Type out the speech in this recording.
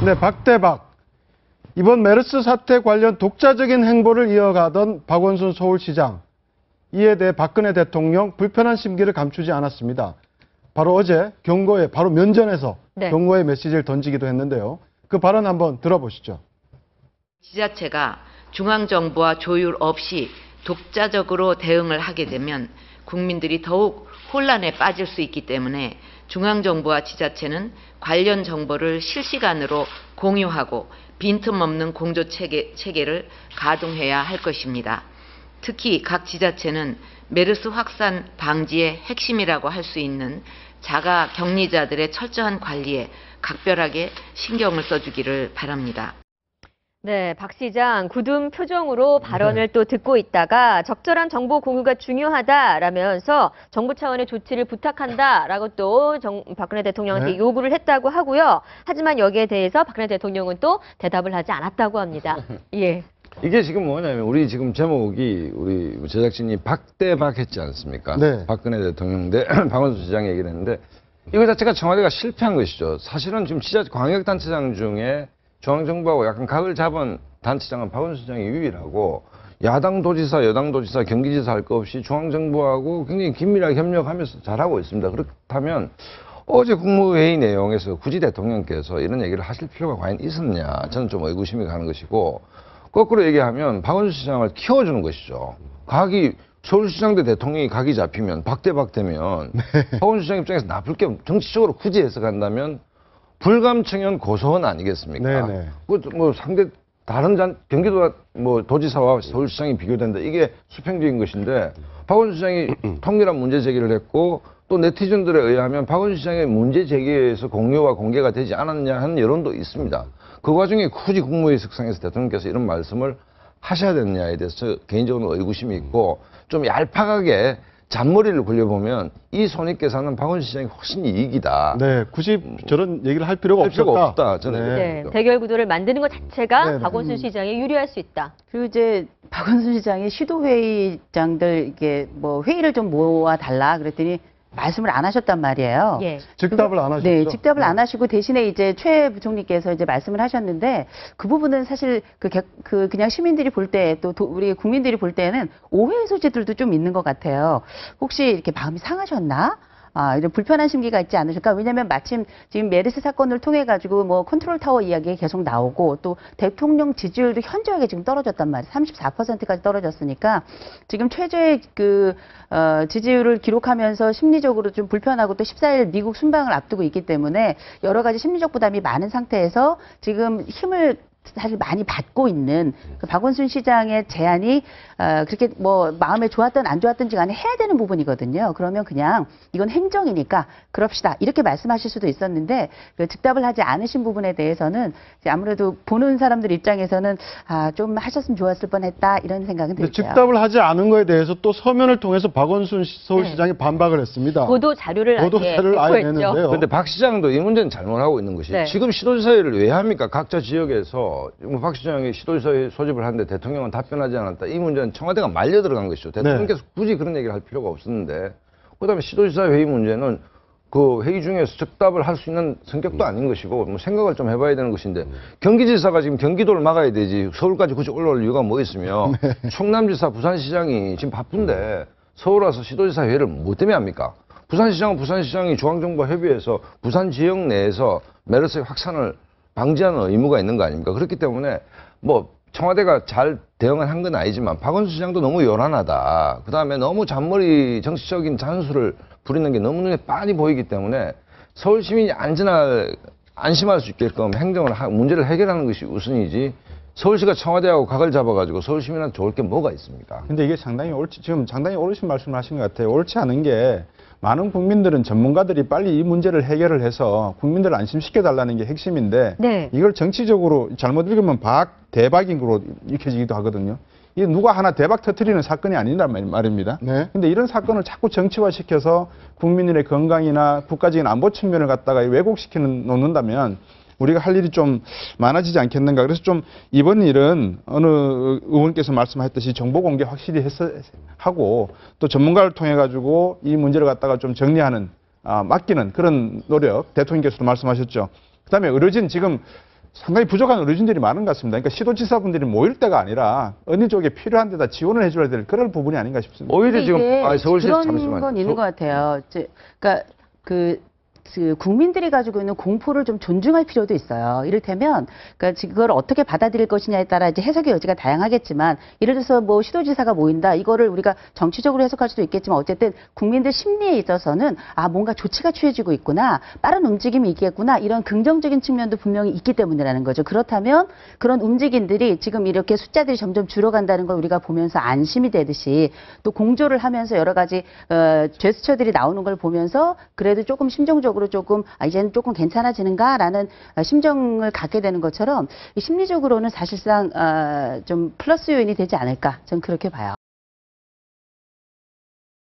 네, 박대박. 이번 메르스 사태 관련 독자적인 행보를 이어가던 박원순 서울시장. 이에 대해 박근혜 대통령 불편한 심기를 감추지 않았습니다. 바로 어제 경고에 바로 면전에서 경고의 메시지를 던지기도 했는데요. 그 발언 한번 들어보시죠. 지자체가 중앙정부와 조율 없이 독자적으로 대응을 하게 되면 국민들이 더욱 혼란에 빠질 수 있기 때문에 중앙정부와 지자체는 관련 정보를 실시간으로 공유하고 빈틈없는 공조체계를 가동해야 할 것입니다. 특히 각 지자체는 메르스 확산 방지의 핵심이라고 할 수 있는 자가 격리자들의 철저한 관리에 각별하게 신경을 써주기를 바랍니다. 네, 박 시장 굳은 표정으로 발언을 또 듣고 있다가 적절한 정보 공유가 중요하다라면서 정부 차원의 조치를 부탁한다라고 또 박근혜 대통령한테 요구를 했다고 하고요. 하지만 여기에 대해서 박근혜 대통령은 또 대답을 하지 않았다고 합니다. 예. 이게 지금 뭐냐면 우리 지금 제목이 우리 제작진이 박대박 했지 않습니까? 네. 박근혜 대통령 대 박원순 시장 얘기를 했는데 이거 자체가 청와대가 실패한 것이죠. 사실은 지금 광역단체장 중에 중앙정부하고 약간 각을 잡은 단체장은 박원순 시장이 유일하고 야당 도지사, 여당 도지사, 경기지사 할 거 없이 중앙정부하고 굉장히 긴밀하게 협력하면서 잘하고 있습니다. 그렇다면 어제 국무회의 내용에서 굳이 대통령께서 이런 얘기를 하실 필요가 과연 있었냐 저는 좀 의구심이 가는 것이고 거꾸로 얘기하면 박원순 시장을 키워주는 것이죠. 각이 서울시장 대 대통령이 각이 잡히면 박대박되면 박원순 시장 입장에서 나쁠 게 정치적으로 굳이 해석한다면 불감청현 고소원 아니겠습니까? 네네. 뭐 상대 다른 경기도 뭐 도지사와 서울시장이 비교된다. 이게 수평적인 것인데 박원순 시장이 통일한 문제 제기를 했고 또 네티즌들에 의하면 박원순 시장의 문제 제기에서 공유와 공개가 되지 않았냐 하는 여론도 있습니다. 그 와중에 굳이 국무회의 석상에서 대통령께서 이런 말씀을 하셔야 되느냐에 대해서 개인적으로 의구심이 있고 좀 얄팍하게 잔머리를 굴려보면 이 손익계산은 박원순 시장이 훨씬 이익이다. 네, 굳이 저런 얘기를 할 필요가 없다. 저는. 네, 대결 구도를 만드는 것 자체가 네네. 박원순 시장에 유리할 수 있다. 그리고 이제 박원순 시장이 시도회의장들 이게 뭐 회의를 좀 모아달라 그랬더니 말씀을 안 하셨단 말이에요. 예. 즉답을 안 하셨죠? 네, 즉답을 안 하시고 대신에 이제 최 부총리께서 이제 말씀을 하셨는데 그 부분은 사실 그냥 시민들이 볼 때 또 우리 국민들이 볼 때는 오해의 소지들도 좀 있는 것 같아요. 혹시 이렇게 마음이 상하셨나? 이런 불편한 심기가 있지 않으실까? 왜냐하면 마침 지금 메르스 사건을 통해 가지고 뭐 컨트롤 타워 이야기 계속 나오고 또 대통령 지지율도 현저하게 지금 떨어졌단 말이에요. 34%까지 떨어졌으니까 지금 최저의 지지율을 기록하면서 심리적으로 좀 불편하고 또 14일 미국 순방을 앞두고 있기 때문에 여러 가지 심리적 부담이 많은 상태에서 지금 힘을 사실 많이 받고 있는 그 박원순 시장의 제안이 그렇게 뭐 마음에 좋았든 안 좋았든지 간에 해야 되는 부분이거든요. 그러면 그냥 이건 행정이니까 그럽시다 이렇게 말씀하실 수도 있었는데 그 즉답을 하지 않으신 부분에 대해서는 이제 아무래도 보는 사람들 입장에서는 좀 하셨으면 좋았을 뻔했다 이런 생각은 들죠. 즉답을 하지 않은 거에 대해서 또 서면을 통해서 박원순 서울시장이 반박을 했습니다. 보도 자료를 아예 냈는데요. 그런데 박 시장도 이 문제는 잘못하고 있는 것이 지금 시도지사회를 왜 합니까? 각자 지역에서 박 시장이 시도지사회 소집을 하는데 대통령은 답변하지 않았다. 이 문제는 청와대가 말려 들어간 것이죠. 대통령께서 굳이 그런 얘기를 할 필요가 없었는데 그다음에 시도지사 회의 문제는 그 회의 중에서 즉답을 할 수 있는 성격도 아닌 것이고 뭐 생각을 좀 해봐야 되는 것인데 경기지사가 지금 경기도를 막아야 되지 서울까지 굳이 올라올 이유가 뭐 있으며 충남지사 부산시장이 지금 바쁜데 서울 와서 시도지사 회의를 뭐 때문에 합니까? 부산시장은 부산시장이 중앙정부와 협의해서 부산 지역 내에서 메르스의 확산을 방지하는 의무가 있는 거 아닙니까? 그렇기 때문에 뭐 청와대가 잘 대응을 한 건 아니지만 박원순 시장도 너무 요란하다. 그다음에 너무 잔머리 정치적인 잔수를 부리는 게 너무 눈에 빤히 보이기 때문에 서울 시민이 안심할 수 있게끔 문제를 해결하는 것이 우선이지 서울시가 청와대하고 각을 잡아가지고 서울 시민한테 좋을 게 뭐가 있습니까? 근데 이게 지금 상당히 옳으신 말씀을 하신 것 같아요. 옳지 않은 게 많은 국민들은 전문가들이 빨리 이 문제를 해결을 해서 국민들을 안심시켜달라는 게 핵심인데 이걸 정치적으로 잘못 읽으면 대박인 거로 읽혀지기도 하거든요. 이게 누가 하나 대박 터뜨리는 사건이 아니란 말입니다. 근데 이런 사건을 자꾸 정치화시켜서 국민들의 건강이나 국가적인 안보 측면을 갖다가 왜곡시켜 놓는다면 우리가 할 일이 좀 많아지지 않겠는가. 그래서 좀 이번 일은 어느 의원께서 말씀하셨듯이 정보 공개 확실히 하고 또 전문가를 통해 가지고 이 문제를 갖다가 좀 정리하는 맡기는 그런 노력 대통령께서도 말씀하셨죠. 그다음에 의료진 지금 상당히 부족한 의료진들이 많은 것 같습니다. 그러니까 시도지사분들이 모일 때가 아니라 어느 쪽에 필요한 데다 지원을 해줘야 될 그런 부분이 아닌가 싶습니다. 오히려 지금 서울시 그런 잠시만요. 건 있는 것 같아요. 그러니까 그 국민들이 가지고 있는 공포를 좀 존중할 필요도 있어요. 이를테면, 그러니까 그걸 어떻게 받아들일 것이냐에 따라 이제 해석의 여지가 다양하겠지만, 예를 들어서 뭐 시도지사가 모인다, 이거를 우리가 정치적으로 해석할 수도 있겠지만, 어쨌든 국민들 심리에 있어서는 뭔가 조치가 취해지고 있구나, 빠른 움직임이 있겠구나, 이런 긍정적인 측면도 분명히 있기 때문이라는 거죠. 그렇다면 그런 움직임들이 지금 이렇게 숫자들이 점점 줄어간다는 걸 우리가 보면서 안심이 되듯이 또 공조를 하면서 여러 가지 제스처들이 나오는 걸 보면서 그래도 조금 심정적으로 조금 이제는 조금 괜찮아지는가라는 심정을 갖게 되는 것처럼 심리적으로는 사실상 좀 플러스 요인이 되지 않을까, 저는 그렇게 봐요.